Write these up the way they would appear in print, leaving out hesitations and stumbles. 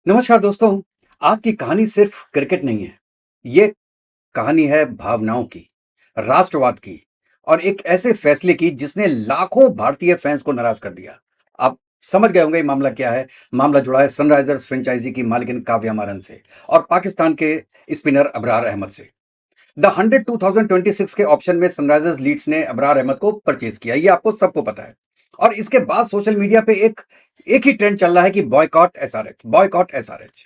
नमस्कार दोस्तों। आज की कहानी सिर्फ क्रिकेट नहीं है। ये कहानी है भावनाओं की, राष्ट्रवाद की और एक ऐसे फैसले की जिसने लाखों भारतीय फैंस को नाराज कर दिया। आप समझ गए होंगे ये मामला क्या है। मामला जुड़ा है सनराइजर्स फ्रेंचाइजी की मालिकिन काव्या मारन से और पाकिस्तान के स्पिनर अबरार अहमद से। द 100 2026 के ऑप्शन में सनराइजर्स लीड्स ने अबरार अहमद को परचेज किया, ये आपको सबको पता है। और इसके बाद सोशल मीडिया पे एक एक ही ट्रेंड चल रहा है कि बॉयकॉट एसआरएच, बॉयकॉट एसआरएच।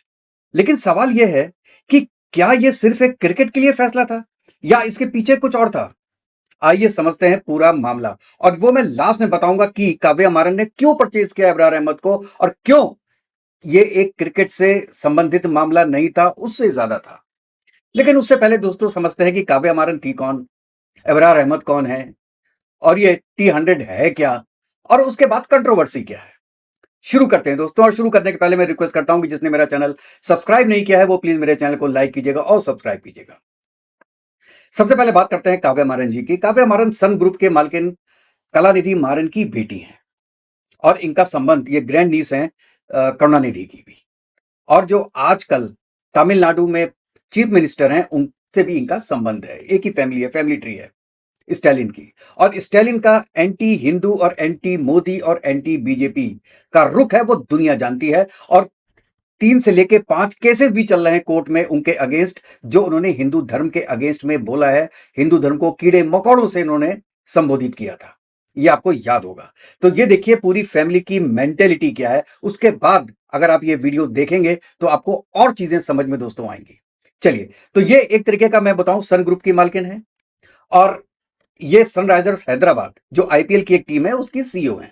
लेकिन सवाल यह है कि क्या यह सिर्फ एक क्रिकेट के लिए फैसला था या इसके पीछे कुछ और था। आइए समझते हैं पूरा मामला और वो मैं लास्ट में बताऊंगा कि काव्या मारन ने क्यों परचेज किया अबरार अहमद को और क्यों ये एक क्रिकेट से संबंधित मामला नहीं था, उससे ज्यादा था। लेकिन उससे पहले दोस्तों समझते हैं कि काव्या मारन थी कौन, अबरार अहमद कौन है और ये T100 है क्या और उसके बाद कंट्रोवर्सी क्या है। शुरू करते हैं दोस्तों। और शुरू करने के पहले मैं रिक्वेस्ट करता हूं कि जिसने मेरा चैनल सब्सक्राइब नहीं किया है वो प्लीज मेरे चैनल को लाइक कीजिएगा और सब्सक्राइब कीजिएगा। सबसे पहले बात करते हैं काव्या मारन जी की। काव्या मारन सन ग्रुप के मालकिन कलानिधि मारन की बेटी हैं और इनका संबंध ये ग्रैंड नीस है करुणानिधि की भी। और जो आजकल तमिलनाडु में चीफ मिनिस्टर हैं उनसे भी इनका संबंध है। एक ही फैमिली है, फैमिली ट्री है स्टालिन की। और स्टालिन का एंटी हिंदू और एंटी मोदी और एंटी बीजेपी का रुख है वो दुनिया जानती है। और 3 से लेके 5 केसेस भी चल रहे हैं कोर्ट में उनके अगेंस्ट, जो उन्होंने हिंदू धर्म के अगेंस्ट में बोला है। हिंदू धर्म को कीड़े मकोड़ों से इन्होंने संबोधित किया था, ये आपको याद होगा। तो ये देखिए पूरी फैमिली की मेंटेलिटी क्या है। उसके बाद अगर आप ये वीडियो देखेंगे तो आपको और चीजें समझ में दोस्तों आएंगी। चलिए, तो ये एक तरीके का मैं बताऊं सन ग्रुप की मालकिन है और ये सनराइजर्स हैदराबाद जो आईपीएल की एक टीम है उसकी सीईओ है।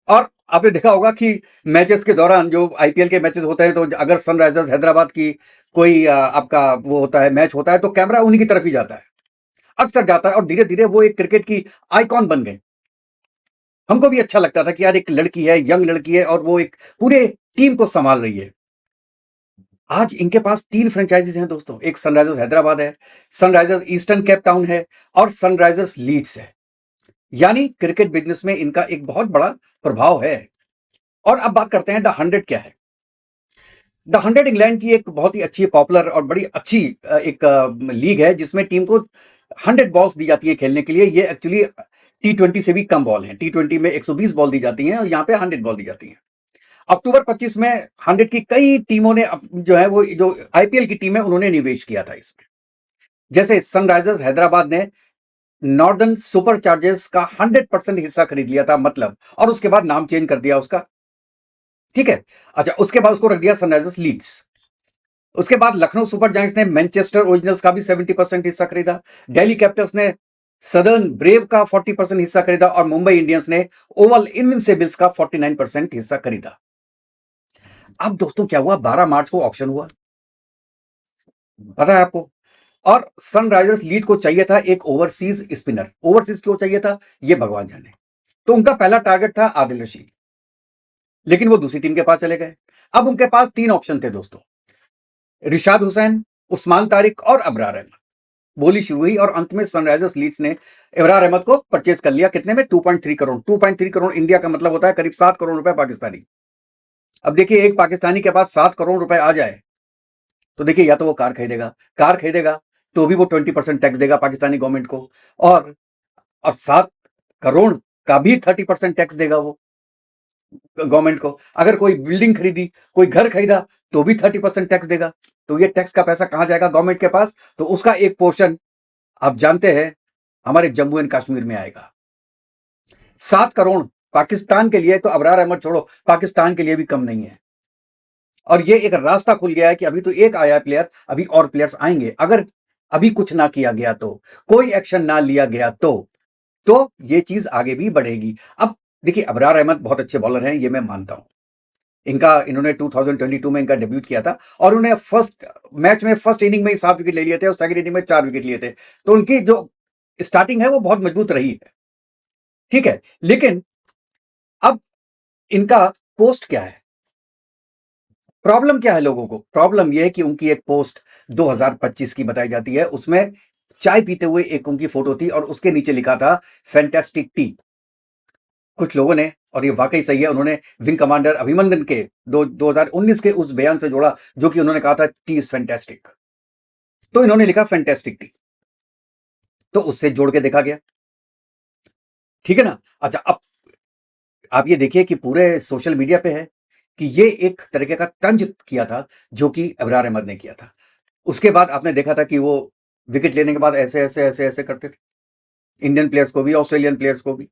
और आपने देखा होगा कि मैचेस के दौरान जो आईपीएल के मैचेस होते हैं तो अगर सनराइजर्स हैदराबाद की कोई आपका वो होता है, मैच होता है, तो कैमरा उन्हीं की तरफ ही जाता है, अक्सर जाता है। और धीरे धीरे वो एक क्रिकेट की आइकॉन बन गए। हमको भी अच्छा लगता था कि यार एक लड़की है, यंग लड़की है और वो एक पूरे टीम को संभाल रही है। आज इनके पास 3 फ्रेंचाइजीज हैं दोस्तों। एक सनराइजर्स हैदराबाद है, सनराइजर्स ईस्टर्न केप टाउन है और सनराइजर्स लीड्स है। यानी क्रिकेट बिजनेस में इनका एक बहुत बड़ा प्रभाव है। और अब बात करते हैं द 100 क्या है। द 100 इंग्लैंड की एक बहुत ही अच्छी, पॉपुलर और बड़ी अच्छी एक लीग है जिसमें टीम को 100 बॉल्स दी जाती है खेलने के लिए। ये एक्चुअली T20 से भी कम बॉल है। T20 में 120 बॉल दी जाती हैं और यहाँ पे 100 बॉल दी जाती हैं। अक्टूबर 25 में 100 की कई टीमों ने जो है वो जो आईपीएल की टीम है उन्होंने निवेश किया था इसमें। जैसे सनराइजर्स हैदराबाद ने नॉर्दर्न सुपर चार्जर्स का 100% हिस्सा खरीद लिया था, मतलब, और उसके बाद नाम चेंज कर दिया उसका। ठीक है। अच्छा, उसके बाद उसको रख दिया सनराइजर्स लीड्स। उसके बाद लखनऊ सुपर जायंट्स ने मैनचेस्टर ओरिजिनल्स का भी 70% हिस्सा खरीदा। दिल्ली कैपिटल्स ने सदर्न ब्रेव का 40% हिस्सा खरीदा और मुंबई इंडियंस ने ओवल इनविंसिबल्स का 49% हिस्सा खरीदा। अब दोस्तों क्या हुआ, 12 मार्च को ऑक्शन हुआ, पता है आपको। और सनराइजर्स लीड को चाहिए था एक ओवरसीज स्पिनर। ओवरसीज क्यों चाहिए था ये भगवान जाने। तो उनका पहला टारगेट था आदिल रशीद, लेकिन वो दूसरी टीम के पास चले गए। अब उनके पास 3 ऑप्शन थे दोस्तों, रिशाद हुसैन, उस्मान तारिक और अबरार अहमद। बोली शुरू हुई और अंत में सनराइजर्स लीड्स ने अबरार अहमद को परचेज कर लिया। कितने में? 2.3 करोड़। 2.3 करोड़ इंडिया का मतलब होता है करीब 7 करोड़ रुपए पाकिस्तानी। अब देखिए एक पाकिस्तानी के पास 7 करोड़ रुपए आ जाए तो देखिए या तो वो कार खरीदेगा, कार खरीदेगा तो भी वो 20% टैक्स देगा पाकिस्तानी गवर्नमेंट को, और 7 करोड़ का भी 30% टैक्स देगा वो गवर्नमेंट को। अगर कोई बिल्डिंग खरीदी, कोई घर खरीदा तो भी 30% टैक्स देगा। तो ये टैक्स का पैसा कहां जाएगा? गवर्नमेंट के पास। तो उसका एक पोर्शन आप जानते हैं हमारे जम्मू एंड कश्मीर में आएगा। 7 करोड़ पाकिस्तान के लिए तो अबरार अहमद छोड़ो, पाकिस्तान के लिए भी कम नहीं है। और ये एक रास्ता खुल गया है कि अभी तो एक आया प्लेयर, अभी और प्लेयर्स आएंगे। अगर अभी कुछ ना किया गया तो, कोई एक्शन ना लिया गया तो ये चीज आगे भी बढ़ेगी। अब देखिए अबरार अहमद बहुत अच्छे बॉलर हैं, ये मैं मानता हूं। इन्होंने 2022 में इनका डेब्यूट किया था और उन्होंने फर्स्ट मैच में, फर्स्ट इनिंग में ही 7 विकेट ले लिए थे और सेकंड इनिंग में 4 विकेट लिए थे। तो उनकी जो स्टार्टिंग है वो बहुत मजबूत रही है। ठीक है, लेकिन अब इनका पोस्ट क्या है? प्रॉब्लम क्या है लोगों को? प्रॉब्लम यह है कि उनकी एक पोस्ट 2025 की बताई जाती है, उसमें चाय पीते हुए एक उनकी फोटो थी और उसके नीचे लिखा था फैंटास्टिक टी। कुछ लोगों ने, और ये वाकई सही है, उन्होंने विंग कमांडर अभिनंदन के 2019 के उस बयान से जोड़ा जो कि उन्होंने कहा था टी इज फैंटास्टिक, तो इन्होंने लिखा फैंटास्टिक टी, तो उससे जोड़ के देखा गया, ठीक है ना। अच्छा, अब आप ये देखिए कि पूरे सोशल मीडिया पे है कि ये एक तरीके का तंज किया था जो कि अबरार अहमद ने किया था। उसके बाद आपने देखा था कि वो विकेट लेने के बाद ऐसे ऐसे ऐसे ऐसे करते थे, इंडियन प्लेयर्स को भी, ऑस्ट्रेलियन प्लेयर्स को भी।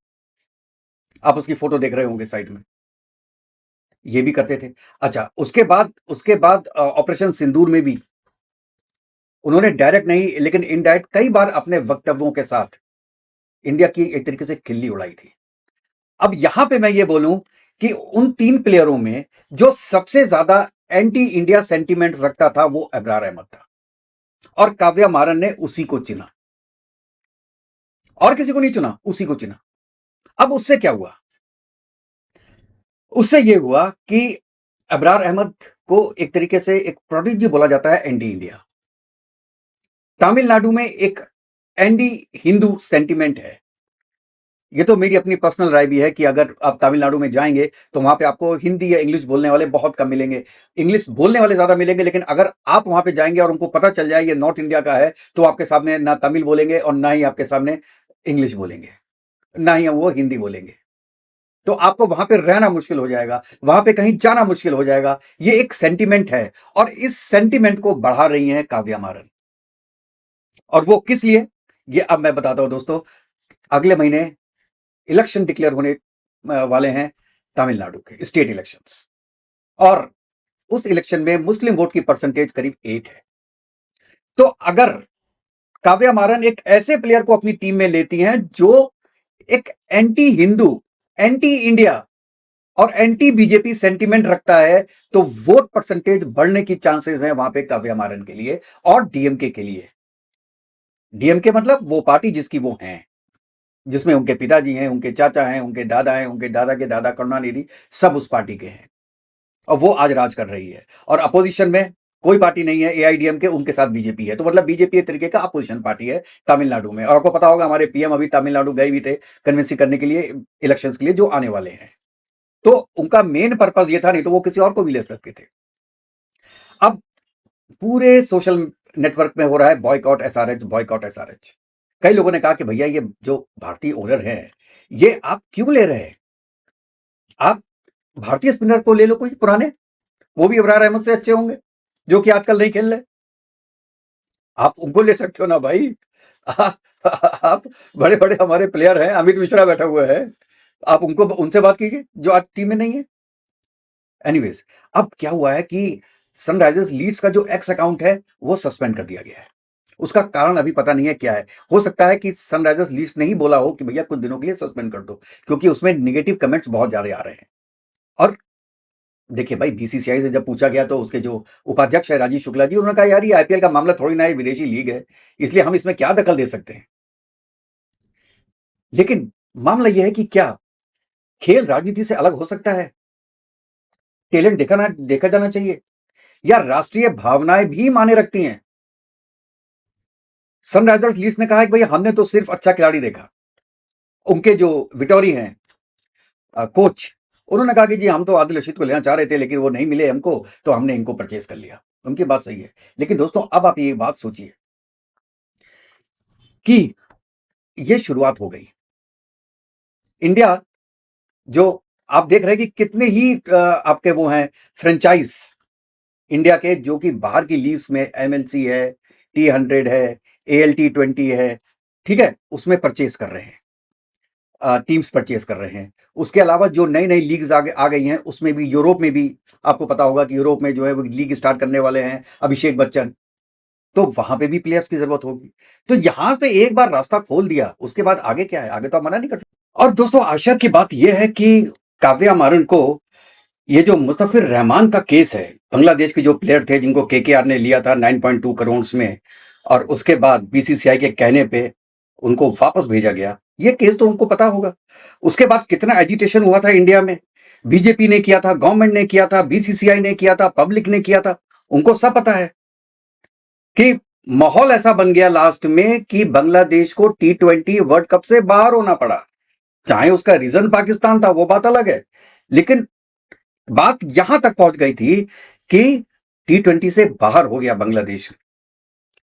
आप उसकी फोटो देख रहे होंगे साइड में, ये भी करते थे। अच्छा, उसके बाद ऑपरेशन सिंदूर में भी उन्होंने डायरेक्ट नहीं लेकिन इनडायरेक्ट कई बार अपने वक्तव्यों के साथ इंडिया की एक तरीके से खिल्ली उड़ाई थी। अब यहां पे मैं ये बोलूं कि उन 3 प्लेयरों में जो सबसे ज्यादा एंटी इंडिया सेंटीमेंट रखता था वो अबरार अहमद था, और काव्या मारन ने उसी को चुना, और किसी को नहीं चुना, उसी को चुना। अब उससे क्या हुआ? उससे ये हुआ कि अबरार अहमद को एक तरीके से एक प्रोडिजी बोला जाता है एंटी इंडिया। तमिलनाडु में एक एंटी हिंदू सेंटीमेंट है। ये तो मेरी अपनी पर्सनल राय भी है कि अगर आप तमिलनाडु में जाएंगे तो वहां पे आपको हिंदी या इंग्लिश बोलने वाले बहुत कम मिलेंगे, इंग्लिश बोलने वाले ज्यादा मिलेंगे, लेकिन अगर आप वहां पे जाएंगे और उनको पता चल जाए ये नॉर्थ इंडिया का है, तो आपके सामने ना तमिल बोलेंगे और ना ही आपके सामने इंग्लिश बोलेंगे, ना ही वो हिंदी बोलेंगे। तो आपको वहां पे रहना मुश्किल हो जाएगा, वहां पे कहीं जाना मुश्किल हो जाएगा। ये एक सेंटिमेंट है, और इस सेंटिमेंट को बढ़ा रही है काव्या मारन। और वो किस लिए, ये अब मैं बताता हूं दोस्तों। अगले महीने इलेक्शन डिक्लेयर होने वाले हैं तमिलनाडु के स्टेट इलेक्शंस, और उस इलेक्शन में मुस्लिम वोट की परसेंटेज करीब 8 है। तो अगर काव्या मारन एक ऐसे प्लेयर को अपनी टीम में लेती हैं जो एक एंटी हिंदू, एंटी इंडिया और एंटी बीजेपी सेंटीमेंट रखता है, तो वोट परसेंटेज बढ़ने की चांसेस हैं वहां पे काव्या मारन के लिए और डीएमके के लिए। डीएमके मतलब वो पार्टी जिसकी वो हैं, जिसमें उनके पिताजी हैं, उनके चाचा हैं, उनके दादा हैं, उनके दादा के दादा करुणानिधि, सब उस पार्टी के हैं, और वो आज राज कर रही है। और अपोजिशन में कोई पार्टी नहीं है, एआईडीएमके, उनके साथ बीजेपी है। तो मतलब बीजेपी एक तरीके का अपोजिशन पार्टी है तमिलनाडु में। और आपको पता होगा हमारे पीएम अभी तमिलनाडु गए भी थे कन्विंस करने के लिए इलेक्शंस के लिए जो आने वाले हैं। तो उनका मेन पर्पज ये था, नहीं तो वो किसी और को भी ले सकते थे। अब पूरे सोशल नेटवर्क में हो रहा है बॉयकॉट एसआरएच, बॉयकॉट एसआरएच। कई लोगों ने कहा कि भैया ये जो भारतीय ओनर है ये आप क्यों ले रहे हैं? आप भारतीय स्पिनर को ले लो कोई पुराने, वो भी अबरार अहमद से अच्छे होंगे जो कि आजकल नहीं खेल रहे। आप उनको ले सकते हो ना भाई। आप बड़े बड़े हमारे प्लेयर हैं, अमित मिश्रा बैठा हुआ है, आप उनको उनसे बात कीजिए जो आज टीम में नहीं है। एनीवेज, अब क्या हुआ है कि सनराइजर्स लीड्स का जो एक्स अकाउंट है वो सस्पेंड कर दिया गया है। उसका कारण अभी पता नहीं है क्या है। हो सकता है कि सनराइजर्स लीड्स ने ही बोला हो कि भैया कुछ दिनों के लिए सस्पेंड कर दो, क्योंकि उसमें निगेटिव कमेंट्स बहुत ज्यादा आ रहे हैं। और देखिए भाई, बीसीसीआई से जब पूछा गया तो उसके जो उपाध्यक्ष है राजीव शुक्ला जी, उन्होंने कहा यार ये आईपीएल का मामला थोड़ी ना है, विदेशी लीग है, इसलिए हम इसमें क्या दखल दे सकते हैं। लेकिन मामला यह है कि क्या खेल राजनीति से अलग हो सकता है? टैलेंट देखा जाना चाहिए, या राष्ट्रीय भावनाएं भी माने रखती हैं? सनराइजर्स लीड्स ने कहा कि भाई हमने तो सिर्फ अच्छा खिलाड़ी देखा। उनके जो विटोरी हैं कोच, उन्होंने कहा कि जी हम तो आदिल रशीद को लेना चाह रहे थे लेकिन वो नहीं मिले हमको, तो हमने इनको परचेज कर लिया। उनकी बात सही है, लेकिन दोस्तों अब आप ये बात सोचिए कि ये शुरुआत हो गई। इंडिया जो आप देख रहे हैं कि कितने ही आपके वो हैं फ्रेंचाइज इंडिया के, जो कि बाहर की लीग्स में एमएलसी है, T100 है, ALT20 है, ठीक है, उसमें परचेज कर रहे हैं, टीम्स परचेज कर रहे हैं। उसके अलावा जो नई नई लीग्स आ गई हैं उसमें भी, यूरोप में भी आपको पता होगा कि यूरोप में जो है वो लीग स्टार्ट करने वाले हैं अभिषेक बच्चन, तो वहां पे भी प्लेयर्स की जरूरत होगी। तो यहां पे एक बार रास्ता खोल दिया, उसके बाद आगे क्या है, आगे तो आप मना नहीं कर सकते। और दोस्तों आशा की बात यह है कि काव्या मारन को ये जो मुस्तफिर रहमान का केस है, बांग्लादेश के जो प्लेयर थे जिनको केकेआर ने लिया था 9.2 करोड़ में, और उसके बाद बीसीसीआई के कहने पे उनको वापस भेजा गया, ये केस तो उनको पता होगा। उसके बाद कितना एजिटेशन हुआ था इंडिया में, बीजेपी ने किया था, गवर्नमेंट ने किया था, बीसीसीआई ने किया था, पब्लिक ने किया था, उनको सब पता है कि माहौल ऐसा बन गया लास्ट में कि बांग्लादेश को T20 वर्ल्ड कप से बाहर होना पड़ा। चाहे उसका रीजन पाकिस्तान था, वो बात अलग है, लेकिन बात यहां तक पहुंच गई थी कि T20 से बाहर हो गया बांग्लादेश।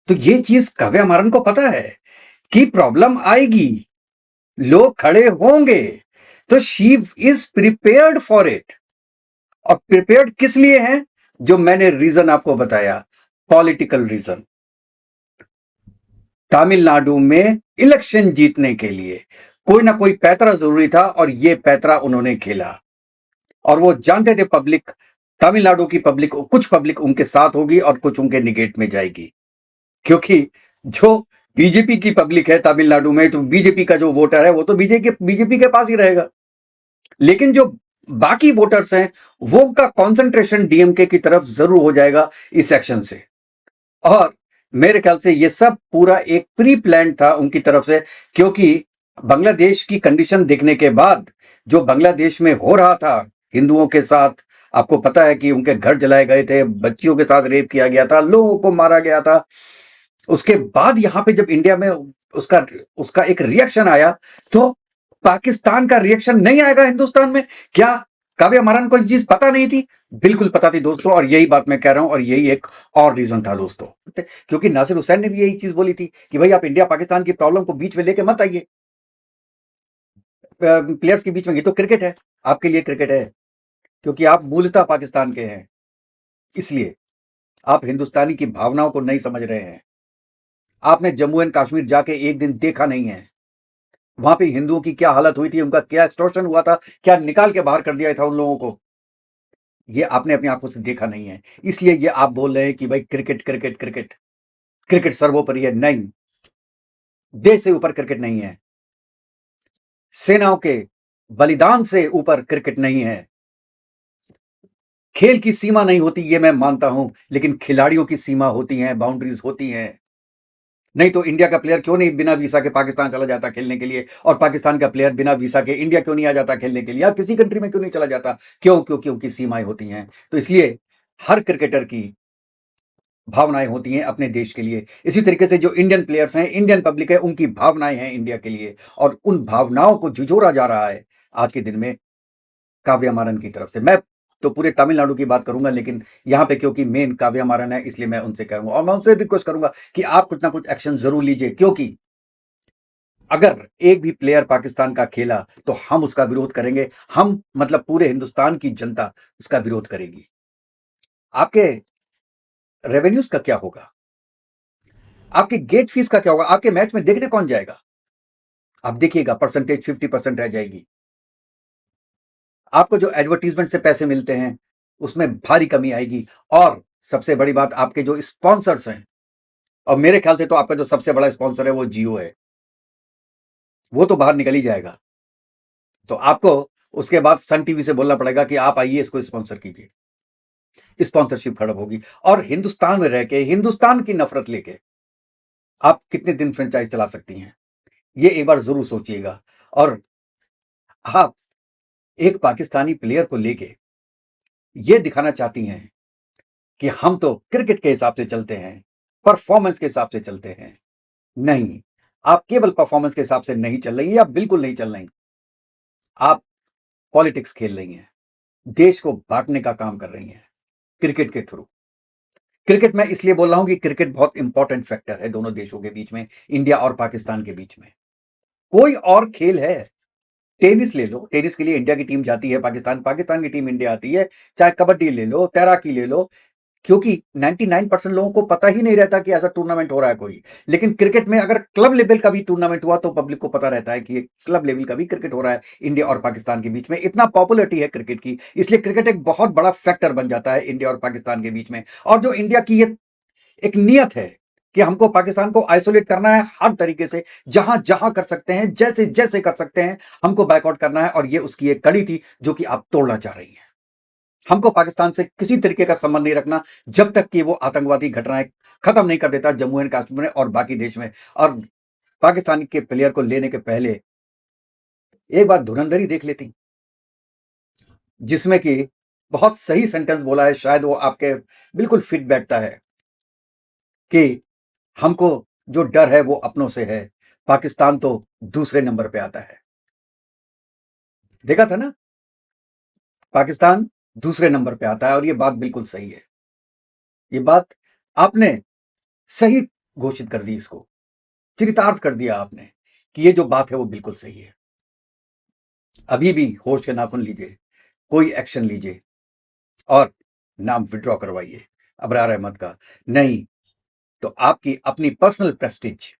तो ये चीज काव्या मारन को पता है कि प्रॉब्लम आएगी, लोग खड़े होंगे, तो she is prepared for it. और प्रिपेयर्ड किस लिए है? जो मैंने रीजन आपको बताया, पॉलिटिकल रीजन। तमिलनाडु में इलेक्शन जीतने के लिए कोई ना कोई पैतरा जरूरी था, और ये पैतरा उन्होंने खेला। और वो जानते थे पब्लिक, तमिलनाडु की पब्लिक, कुछ पब्लिक उनके साथ होगी और कुछ उनके निगेट में जाएगी, क्योंकि जो बीजेपी की पब्लिक है तमिलनाडु में, तो बीजेपी का जो वोटर है वो तो बीजेपी के पास ही रहेगा। लेकिन जो बाकी वोटर्स हैं, वो उनका कॉन्सेंट्रेशन डीएमके की तरफ जरूर हो जाएगा इस एक्शन से। और मेरे ख्याल से ये सब पूरा एक प्री प्लान था उनकी तरफ से, क्योंकि बांग्लादेश की कंडीशन देखने के बाद जो बांग्लादेश में हो रहा था हिंदुओं के साथ, आपको पता है कि उनके घर जलाए गए थे, बच्चियों के साथ रेप किया गया था, लोगों को मारा गया था। उसके बाद यहां पे जब इंडिया में उसका उसका एक रिएक्शन आया, तो पाकिस्तान का रिएक्शन नहीं आएगा हिंदुस्तान में क्या? काव्या मारन को ये चीज पता नहीं थी? बिल्कुल पता थी दोस्तों, और यही बात मैं कह रहा हूं, और यही एक और रीजन था दोस्तों। क्योंकि नासिर हुसैन ने भी यही चीज बोली थी कि भाई आप इंडिया पाकिस्तान की प्रॉब्लम को बीच में लेके मत आइए प्लेयर्स के बीच में, ये तो क्रिकेट है, आपके लिए क्रिकेट है, क्योंकि आप मूलतः पाकिस्तान के हैं, इसलिए आप हिंदुस्तानी की भावनाओं को नहीं समझ रहे हैं। आपने जम्मू एंड कश्मीर जाके एक दिन देखा नहीं है, वहां पे हिंदुओं की क्या हालत हुई थी, उनका क्या एक्सटॉर्शन हुआ था, क्या निकाल के बाहर कर दिया था उन लोगों को, ये आपने अपनी आंखों से देखा नहीं है। इसलिए ये आप बोल रहे हैं कि भाई क्रिकेट क्रिकेट क्रिकेट, क्रिकेट सर्वोपरि है। नहीं, देश से ऊपर क्रिकेट नहीं है, सेनाओं के बलिदान से ऊपर क्रिकेट नहीं है। खेल की सीमा नहीं होती, ये मैं मानता हूं, लेकिन खिलाड़ियों की सीमा होती है, बाउंड्रीज होती हैं। नहीं तो इंडिया का प्लेयर क्यों नहीं बिना वीसा के पाकिस्तान चला जाता खेलने के लिए, और पाकिस्तान का प्लेयर बिना वीसा के इंडिया क्यों नहीं आ जाता खेलने के लिए, या किसी कंट्री में क्यों नहीं चला जाता? क्यों? क्योंकि उनकी सीमाएं होती हैं। तो इसलिए हर क्रिकेटर की भावनाएं होती हैं अपने देश के लिए। इसी तरीके से जो इंडियन प्लेयर्स हैं, इंडियन पब्लिक है, उनकी भावनाएं हैं इंडिया के लिए, और उन भावनाओं को झुझोरा जा रहा है आज के दिन में काव्या मारन की तरफ से। मैं तो पूरे तमिलनाडु की बात करूंगा, लेकिन यहाँ पे क्योंकि मेन काव्या मारन है, इसलिए मैं उनसे कहूंगा, और मैं उनसे रिक्वेस्ट करूंगा कि आप कुछ ना कुछ एक्शन जरूर लीजिए, क्योंकि अगर एक भी प्लेयर पाकिस्तान का खेला तो हम उसका विरोध करेंगे, हम मतलब पूरे हिंदुस्तान की जनता उसका विरोध करेगी। आपके रेवेन्यूज का क्या होगा? आपके गेट फीस का क्या होगा? आपके मैच में देखने कौन जाएगा? आप देखिएगा, परसेंटेज 50% रह जाएगी। आपको जो एडवर्टीजमेंट से पैसे मिलते हैं उसमें भारी कमी आएगी, और सबसे बड़ी बात, आपके जो स्पॉन्सर्स हैं, और मेरे ख्याल से तो आपका जो सबसे बड़ा स्पॉन्सर है वो जियो है, वो तो बाहर निकल ही जाएगा। तो आपको उसके बाद सन टीवी से बोलना पड़ेगा कि आप आइए इसको स्पॉन्सर कीजिए, स्पॉन्सरशिप खत्म होगी। और हिंदुस्तान में रह के, हिंदुस्तान की नफरत लेके आप कितने दिन फ्रेंचाइज चला सकती हैं? ये एक बार जरूर सोचिएगा। और आप एक पाकिस्तानी प्लेयर को लेके ये दिखाना चाहती हैं कि हम तो क्रिकेट के हिसाब से चलते हैं, परफॉर्मेंस के हिसाब से चलते हैं। नहीं, आप केवल परफॉर्मेंस के हिसाब से नहीं चल रही है, आप बिल्कुल नहीं चल रही, आप पॉलिटिक्स खेल रही हैं, देश को बांटने का काम कर रही हैं क्रिकेट के थ्रू। क्रिकेट मैं इसलिए बोल रहा हूं कि क्रिकेट बहुत इंपॉर्टेंट फैक्टर है दोनों देशों के बीच में, इंडिया और पाकिस्तान के बीच में। कोई और खेल है, टेनिस ले लो, टेनिस के लिए इंडिया की टीम जाती है पाकिस्तान, पाकिस्तान की टीम इंडिया आती है। चाहे कबड्डी ले लो, तैराकी ले लो, क्योंकि 99% लोगों को पता ही नहीं रहता कि ऐसा टूर्नामेंट हो रहा है कोई। लेकिन क्रिकेट में अगर क्लब लेवल का भी टूर्नामेंट हुआ तो पब्लिक को पता रहता है कि ये क्लब लेवल का भी क्रिकेट हो रहा है इंडिया और पाकिस्तान के बीच में। इतना पॉपुलरिटी है क्रिकेट की, इसलिए क्रिकेट एक बहुत बड़ा फैक्टर बन जाता है इंडिया और पाकिस्तान के बीच में। और जो इंडिया की ये एक नियत है कि हमको पाकिस्तान को आइसोलेट करना है हर तरीके से, जहां जहां कर सकते हैं, जैसे जैसे कर सकते हैं, हमको बैकआउट करना है, और ये उसकी एक कड़ी थी जो कि आप तोड़ना चाह रही हैं। हमको पाकिस्तान से किसी तरीके का संबंध नहीं रखना जब तक कि वो आतंकवादी घटनाएं खत्म नहीं कर देता जम्मू एंड कश्मीर में और बाकी देश में। और पाकिस्तान के प्लेयर को लेने के पहले एक बार धुरंधरी देख लेती, जिसमें कि बहुत सही सेंटेंस बोला है, शायद वो आपके बिल्कुल फिट बैठता है कि हमको जो डर है वो अपनों से है, पाकिस्तान तो दूसरे नंबर पे आता है। देखा था ना, पाकिस्तान दूसरे नंबर पे आता है और ये बात बिल्कुल सही है। ये बात आपने सही घोषित कर दी, इसको चरितार्थ कर दिया आपने कि ये जो बात है वो बिल्कुल सही है। अभी भी होश के नाखून लीजिए, कोई एक्शन लीजिए और नाम विड्रॉ करवाइए अबरार अहमद का। नहीं तो आपकी अपनी पर्सनल प्रेस्टीज,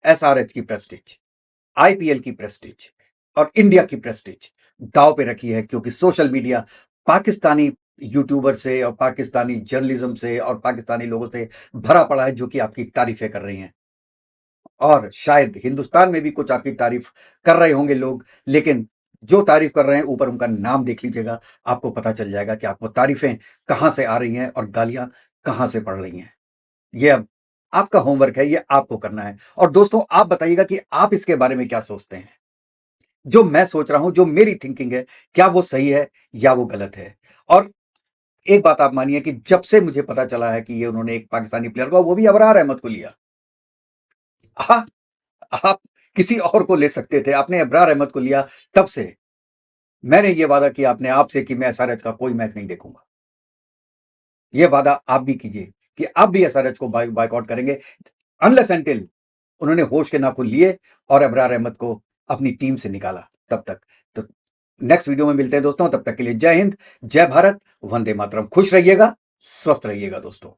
एसआरएच की प्रेस्टीज, आईपीएल की प्रेस्टीज और इंडिया की प्रेस्टीज दाव पे रखी है, क्योंकि सोशल मीडिया पाकिस्तानी यूट्यूबर से और पाकिस्तानी जर्नलिज्म से और पाकिस्तानी लोगों से भरा पड़ा है जो कि आपकी तारीफें कर रही हैं। और शायद हिंदुस्तान में भी कुछ आपकी तारीफ कर रहे होंगे लोग, लेकिन जो तारीफ कर रहे हैं ऊपर उनका नाम देख लीजिएगा, आपको पता चल जाएगा कि आपको तारीफें कहां से आ रही हैं और गालियां कहां से पड़ रही हैं। ये अब आपका होमवर्क है, ये आपको करना है। और दोस्तों, आप बताइएगा कि आप इसके बारे में क्या सोचते हैं। जो मैं सोच रहा हूं, जो मेरी थिंकिंग है, क्या वो सही है या वो गलत है। और एक बात आप मानिए कि जब से मुझे पता चला है कि ये उन्होंने एक पाकिस्तानी प्लेयर को, वो भी अबरार अहमद को लिया, आ, आप किसी और को ले सकते थे, आपने अबरार अहमद को लिया। तब से मैंने ये वादा किया अपने आप से कि मैं एसआरएच का कोई मैच नहीं देखूंगा। ये वादा आप भी कीजिए कि आप भी एसआरएच को बायकॉट करेंगे, अनलेस एंटिल उन्होंने होश के नाखून लिए और अबरार अहमद को अपनी टीम से निकाला। तब तक तो नेक्स्ट वीडियो में मिलते हैं दोस्तों, तब तक के लिए जय हिंद, जय भारत, वंदे मातरम। खुश रहिएगा, स्वस्थ रहिएगा दोस्तों।